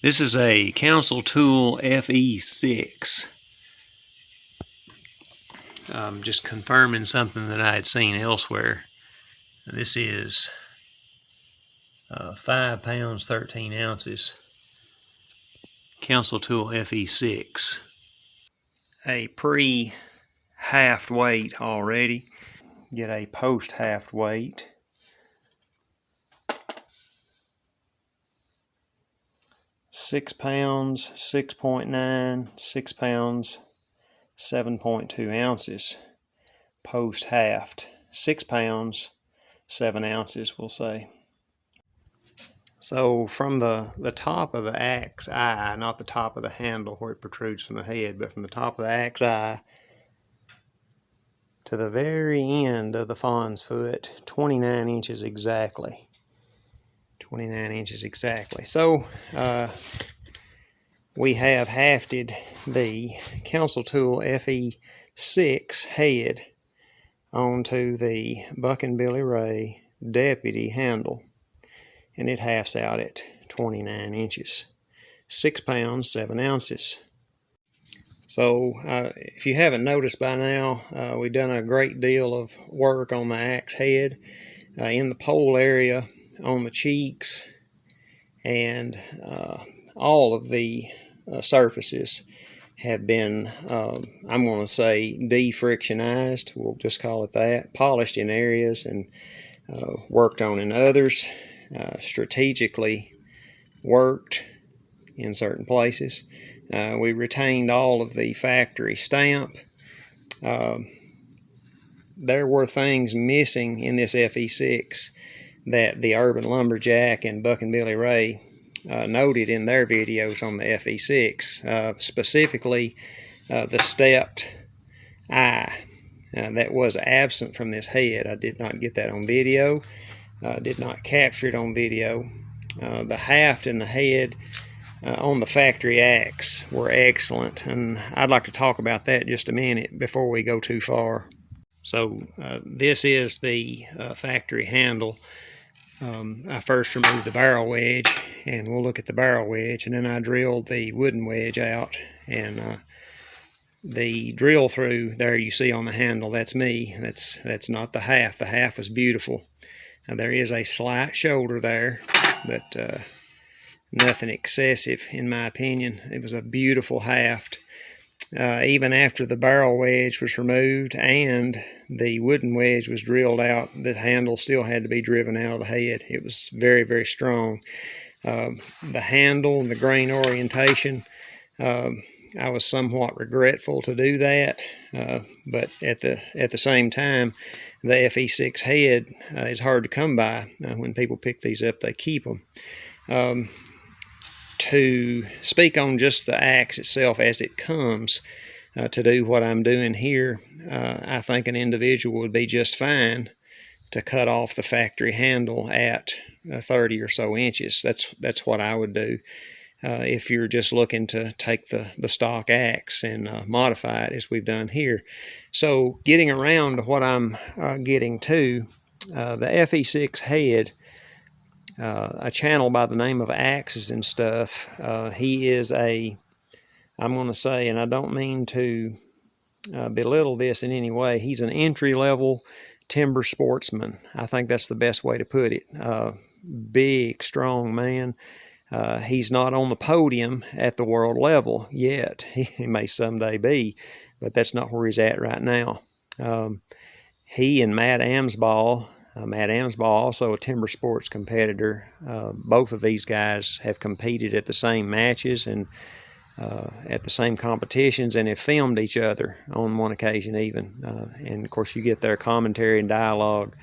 This is a Council Tool FE6. Just confirming something that I had seen elsewhere. This is 5 pounds, 13 ounces. Council Tool FE6. A pre-haft weight already. Get a post-haft weight. £6, 6.9, 6 pounds, 7.2 ounces. Post-haft. 6 pounds, 7 ounces, we'll say. So from the top of the axe eye, not the top of the handle where it protrudes from the head, but from the top of the axe eye to the very end of the fawn's foot, 29 inches exactly. 29 inches exactly. So we have hafted the Council Tool FE6 head onto the Buck and Billy Ray Deputy handle, and it halves out at 29 inches. 6 pounds, 7 ounces. So if you haven't noticed by now, we've done a great deal of work on the axe head in the pole area, on the cheeks, and all of the surfaces have been, I'm going to say, de-frictionized. We'll just call it that. Polished in areas and worked on in others. Strategically worked in certain places. We retained all of the factory stamp. There were things missing in this FE6 that the Urban Lumberjack and Buck and Billy Ray noted in their videos on the FE6, specifically the stepped eye that was absent from this head. I did not get that on video, did not capture it on video. The haft and the head on the factory axe were excellent, and I'd like to talk about that just a minute before we go too far. So this is the factory handle. I first removed the barrel wedge, and we'll look at the barrel wedge, and then I drilled the wooden wedge out, and the drill through there you see on the handle, that's me. That's not the haft. The haft was beautiful. Now, there is a slight shoulder there, but nothing excessive in my opinion. It was a beautiful haft. Even after the barrel wedge was removed and the wooden wedge was drilled out, the handle still had to be driven out of the head. It was very, very strong. The handle and the grain orientation, I was somewhat regretful to do that, but at the same time, the FE6 head is hard to come by. When people pick these up, they keep them. To speak on just the axe itself as it comes, to do what I'm doing here, I think an individual would be just fine to cut off the factory handle at 30 or so inches. That's what I would do if you're just looking to take the stock axe and modify it as we've done here. So getting around to what I'm getting to, the FE6 head, a channel by the name of Axes and Stuff. He is I'm going to say, and I don't mean to belittle this in any way, he's an entry-level timber sportsman. I think that's the best way to put it. Big, strong man. He's not on the podium at the world level yet. He may someday be, but that's not where he's at right now. He and Matt Amsball, also a timber sports competitor. Both of these guys have competed at the same matches and at the same competitions, and have filmed each other on one occasion even. And of course you get their commentary and dialogue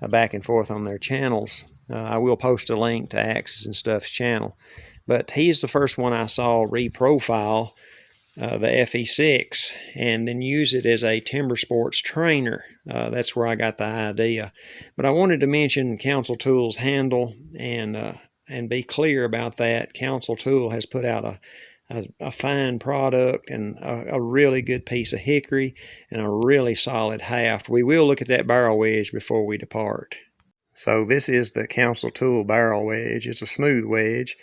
back and forth on their channels. I will post a link to Axes and Stuff's channel. But he's the first one I saw reprofile the FE6 and then use it as a timber sports trainer. That's where I got the idea. But I wanted to mention Council Tool's handle and be clear about that. Council Tool has put out a fine product and a really good piece of hickory and a really solid haft. We will look at that barrel wedge before we depart. So this is the Council Tool barrel wedge. It's a smooth wedge.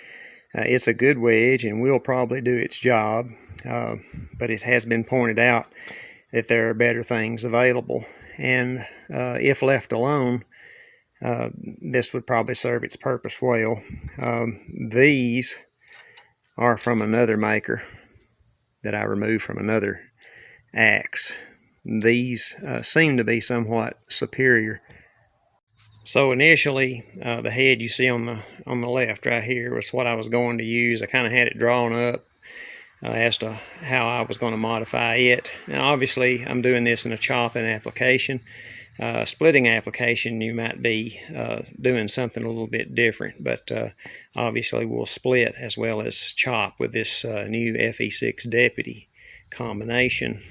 It's a good wedge and will probably do its job, but it has been pointed out that there are better things available, and if left alone, this would probably serve its purpose well. These are from another maker that I removed from another axe. These seem to be somewhat superior. So initially, the head you see on the left right here was what I was going to use. I kind of had it drawn up as to how I was going to modify it. Now obviously I'm doing this in a chopping application. Splitting application, you might be doing something a little bit different, but obviously we'll split as well as chop with this new FE6 Deputy combination.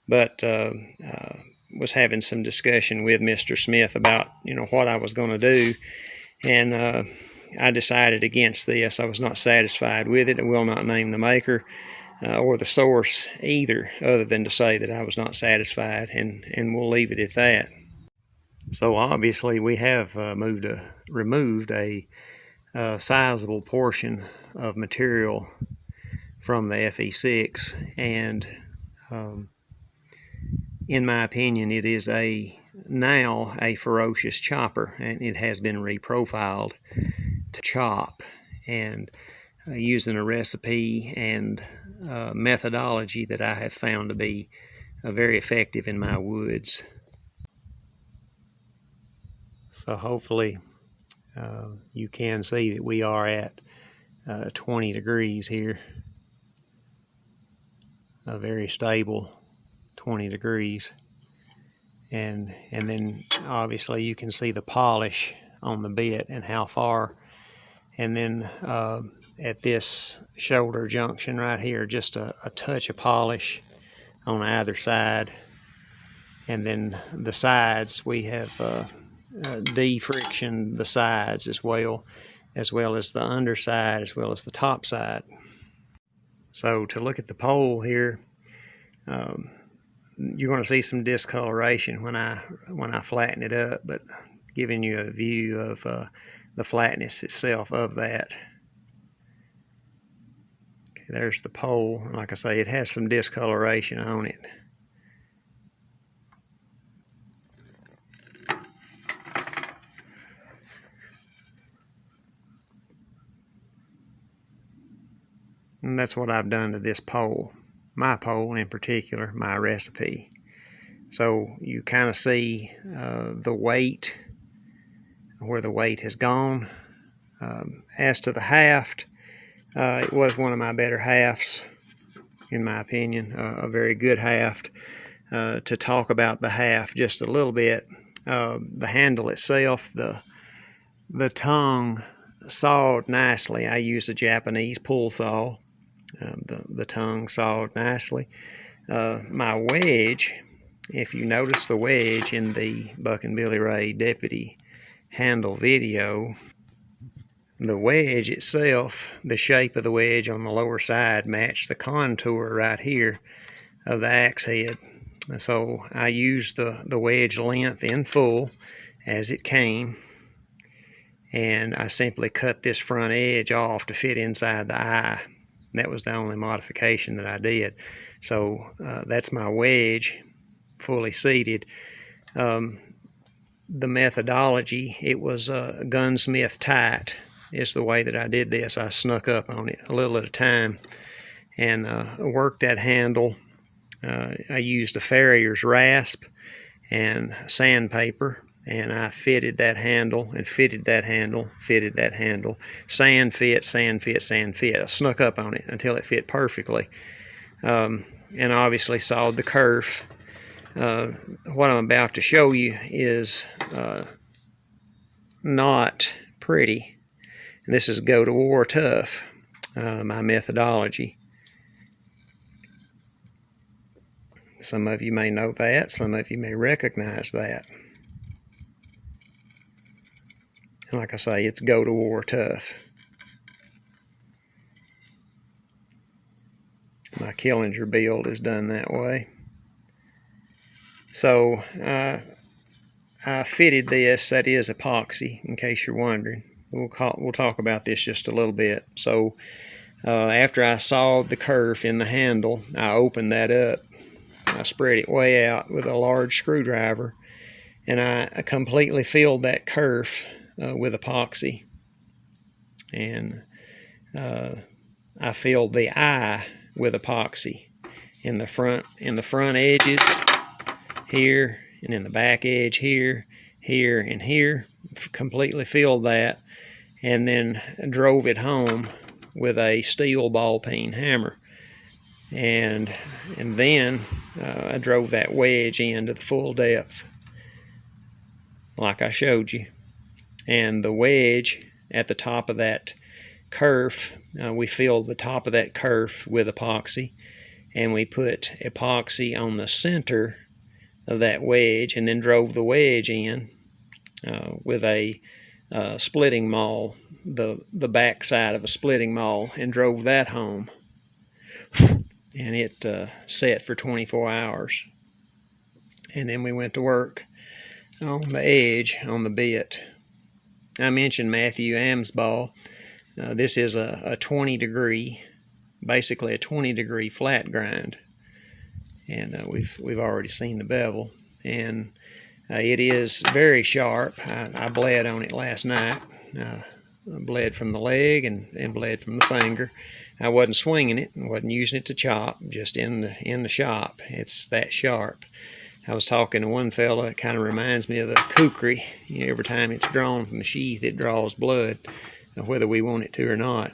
But was having some discussion with Mr. Smith about what I was going to do, and I decided against this. I was not satisfied with it. I will not name the maker or the source either, other than to say that I was not satisfied, and we'll leave it at that. So obviously we have removed a sizable portion of material from the FE6, and in my opinion it is now a ferocious chopper, and it has been reprofiled to chop, and using a recipe and methodology that I have found to be very effective in my woods. So hopefully you can see that we are at 20 degrees here, a very stable 20 degrees, and then obviously you can see the polish on the bit and how far, and then at this shoulder junction right here, just a touch of polish on either side, and then the sides we have de-frictioned the sides as well as the underside as well as the top side. So to look at the pole here, you're going to see some discoloration when I flatten it up, but giving you a view of the flatness itself of that. Okay, there's the pole. Like I say, it has some discoloration on it. And that's what I've done to this pole. My pole in particular, my recipe. So you kind of see the weight, where the weight has gone. As to the haft, it was one of my better hafts, in my opinion, a very good haft. To talk about the haft just a little bit, the handle itself, the tongue sawed nicely. I use a Japanese pull saw. The tongue sawed nicely. My wedge, if you notice the wedge in the Buck and Billy Ray Deputy handle video, the wedge itself, the shape of the wedge on the lower side matched the contour right here of the axe head. So I used the wedge length in full as it came, and I simply cut this front edge off to fit inside the eye. That was the only modification that I did. So that's my wedge fully seated. The methodology, it was gunsmith tight is the way that I did this. I snuck up on it a little at a time and worked that handle. I used a farrier's rasp and sandpaper, and I fitted that handle and fitted that handle, fitted that handle, sand fit, sand fit, sand fit. I snuck up on it until it fit perfectly, and obviously sawed the kerf. What I'm about to show you is not pretty. This is go to war tough, my methodology. Some of you may know that, some of you may recognize that. And like I say, it's go to war tough. My Killinger build is done that way. So I fitted this, that is epoxy, in case you're wondering. we'll talk about this just a little bit. So after I sawed the kerf in the handle, I opened that up. I spread it way out with a large screwdriver, and I completely filled that kerf with epoxy. And I filled the eye with epoxy in the front edges here, and in the back edge here, and here. Completely filled that, and then drove it home with a steel ball peen hammer. And then I drove that wedge in to the full depth, like I showed you. And the wedge at the top of that kerf, we filled the top of that kerf with epoxy, and we put epoxy on the center of that wedge, and then drove the wedge in with a splitting maul, the back side of a splitting maul, and drove that home. And it set for 24 hours. And then we went to work on the edge on the bit. I mentioned Matthew Amsball. This is a 20 degree, basically a 20 degree flat grind. And we've already seen the bevel. And it is very sharp. I bled on it last night. I bled from the leg and bled from the finger. I wasn't swinging it and wasn't using it to chop, just in the shop. It's that sharp. I was talking to one fella, it kind of reminds me of the kukri. You know, every time it's drawn from the sheath, it draws blood, whether we want it to or not.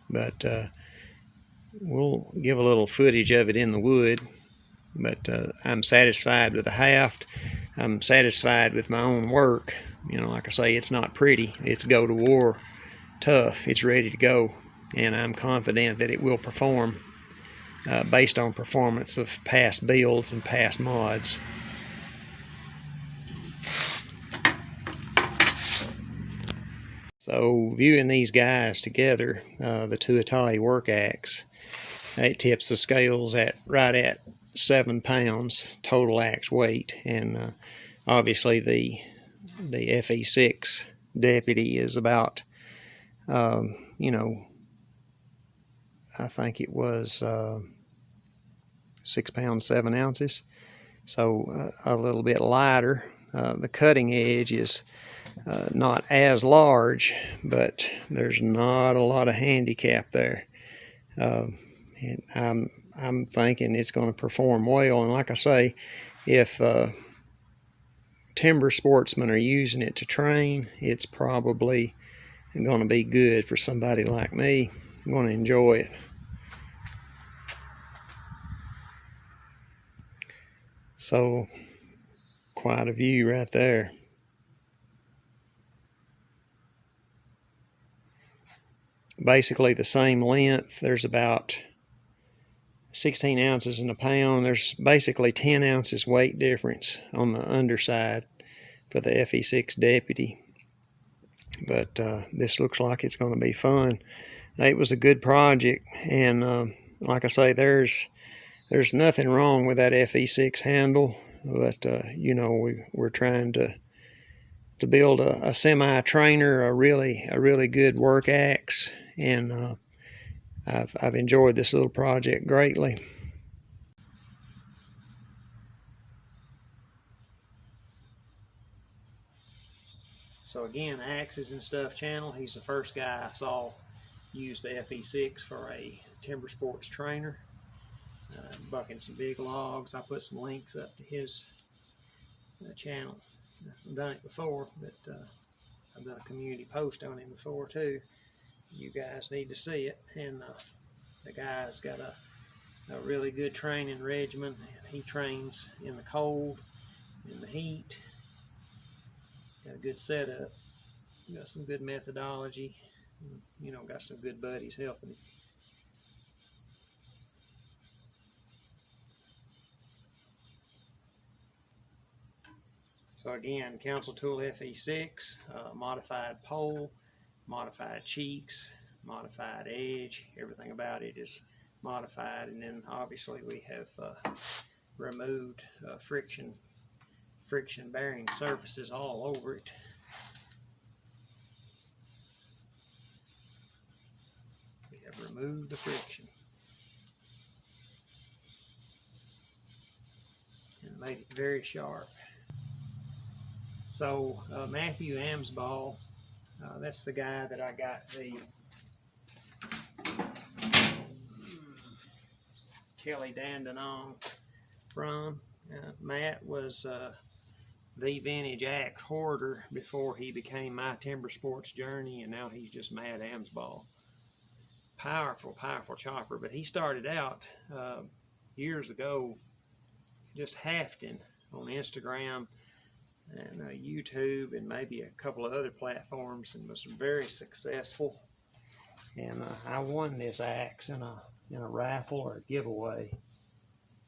But we'll give a little footage of it in the wood. But I'm satisfied with the haft. I'm satisfied with my own work. You know, like I say, it's not pretty. It's go to war tough. It's ready to go. And I'm confident that it will perform based on performance of past builds and past mods. So viewing these guys together, the two Itali work axe, it tips the scales right at 7 pounds total axe weight. And obviously the FE6 Deputy is about, you know, I think it was 6 pounds 7 ounces, so a little bit lighter. The cutting edge is not as large, but there's not a lot of handicap there. And I'm thinking it's going to perform well. And like I say, if timber sportsmen are using it to train, it's probably going to be good for somebody like me. I'm going to enjoy it. So, quite a view right there. Basically the same length. There's about 16 ounces in a pound. There's basically 10 ounces weight difference on the underside for the FE6 Deputy. But this looks like it's going to be fun. It was a good project, and like I say, there's nothing wrong with that FE6 handle, but you know, we're trying to build a semi-trainer, a really good work axe, and I've enjoyed this little project greatly. So again, Axes and Stuff channel, he's the first guy I saw use the FE6 for a timber sports trainer. Bucking some big logs. I put some links up to his channel. I've done it before, but I've done a community post on him before too. You guys need to see it. And the guy's got a really good training regimen. He trains in the cold, in the heat. Got a good setup. Got some good methodology. You know, got some good buddies helping him. So again, Council Tool FE6, modified pole, modified cheeks, modified edge. Everything about it is modified, and then obviously we have removed friction bearing surfaces all over it. remove the friction. And made it very sharp. So Matthew Amsball, that's the guy that I got the Kelly Dandenong from. Matt was the vintage axe hoarder before he became my timber sports journey, and now he's just Matt Amsball. Powerful, powerful chopper, but he started out years ago just hafting on Instagram and YouTube and maybe a couple of other platforms, and was very successful. And I won this axe in a raffle or a giveaway,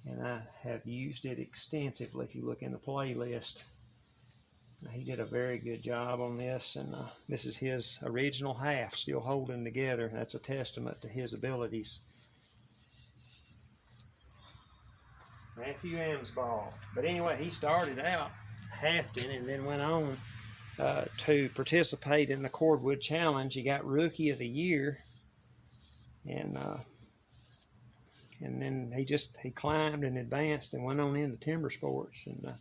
and I have used it extensively. If you look in the playlist, he did a very good job on this, and this is his original half still holding together. That's a testament to his abilities. Matthew Amsball. But anyway, he started out hafting and then went on to participate in the Cordwood Challenge. He got Rookie of the Year, and then he climbed and advanced and went on into timber sports, and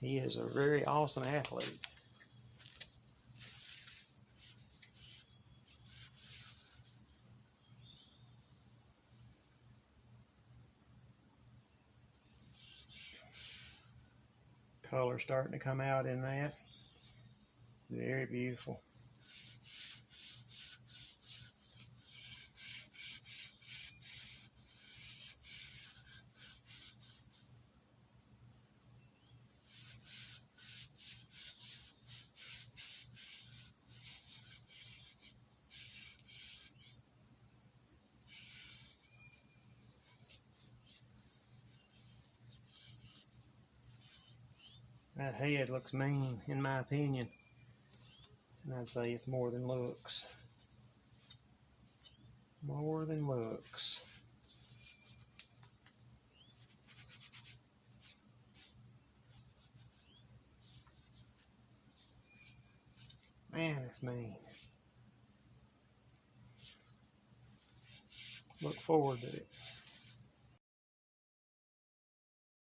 he is a very awesome athlete. Color starting to come out in that. Very beautiful. That head looks mean, in my opinion, and I'd say it's more than looks. More than looks. Man, it's mean. Look forward to it.